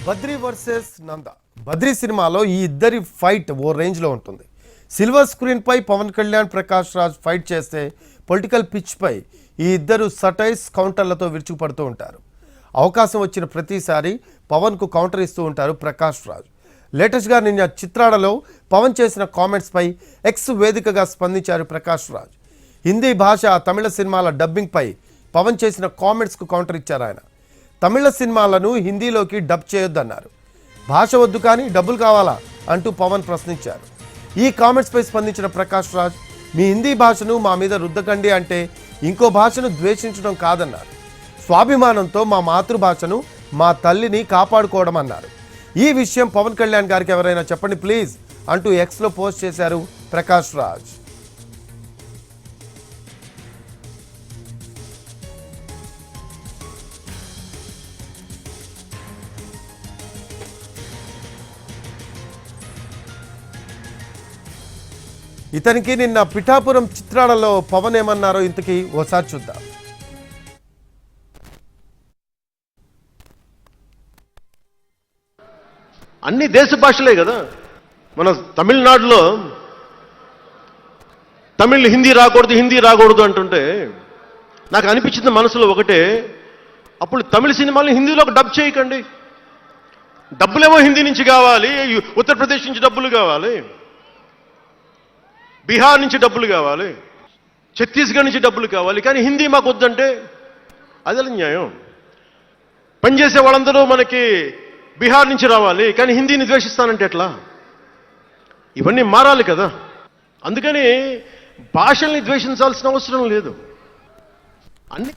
Badri versus నంద. బద్రీ సినిమాలో ఈ ఇద్దరి ఫైట్ ఓ రేంజ్లో ఉంటుంది. సిల్వర్ స్క్రీన్పై పవన్ కళ్యాణ్, ప్రకాష్ రాజ్ ఫైట్ చేస్తే పొలిటికల్ పిచ్పై ఈ ఇద్దరు సటైర్స్ కౌంటర్లతో విరుచుకుపడుతూ ఉంటారు. అవకాశం వచ్చిన ప్రతిసారి పవన్కు కౌంటర్ ఇస్తూ ఉంటారు ప్రకాష్ రాజ్. లేటెస్ట్గా నిన్న చిత్రాడలో పవన్ చేసిన కామెంట్స్పై ఎక్స్ వేదికగా స్పందించారు ప్రకాష్ రాజ్. హిందీ భాష, తమిళ సినిమాల డబ్బింగ్పై పవన్ చేసిన కామెంట్స్కు కౌంటర్ ఇచ్చారు ఆయన. తమిళ సినిమాలను హిందీలోకి డబ్ చేయొద్దన్నారు. భాష వద్దు కానీ డబ్బులు కావాలా అంటూ పవన్ ప్రశ్నించారు. ఈ కామెంట్స్పై స్పందించిన ప్రకాష్ రాజ్, మీ హిందీ భాషను మా మీద రుద్దకండి అంటే ఇంకో భాషను ద్వేషించడం కాదన్నారు. స్వాభిమానంతో మా మాతృభాషను, మా తల్లిని కాపాడుకోవడం అన్నారు. ఈ విషయం పవన్ కళ్యాణ్ గారికి ఎవరైనా చెప్పండి ప్లీజ్ అంటూ ఎక్స్లో పోస్ట్ చేశారు ప్రకాష్ రాజ్. ఇతనికి నిన్న పిఠాపురం చిత్రాలలో పవన్ ఏమన్నారో ఇంతకీ ఓసారి చూద్దాం. అన్ని దేశ భాషలే కదా. మన తమిళనాడులో హిందీ రాకూడదు అంటుంటే నాకు అనిపించింది మనసులో ఒకటే, అప్పుడు తమిళ సినిమాలను హిందీలోకి డబ్ చేయకండి. డబ్బులేమో హిందీ నుంచి కావాలి, ఉత్తరప్రదేశ్ నుంచి డబ్బులు కావాలి, బీహార్ నుంచి డబ్బులు కావాలి, ఛత్తీస్గఢ్ నుంచి డబ్బులు కావాలి, కానీ హిందీ మాకు వద్దంటే అదే న్యాయం. పనిచేసే వాళ్ళందరూ మనకి బీహార్ నుంచి రావాలి, కానీ హిందీని ద్వేషిస్తానంటే ఎట్లా? ఇవన్నీ మారాలి కదా. అందుకని భాషల్ని ద్వేషించాల్సిన అవసరం లేదు. అన్ని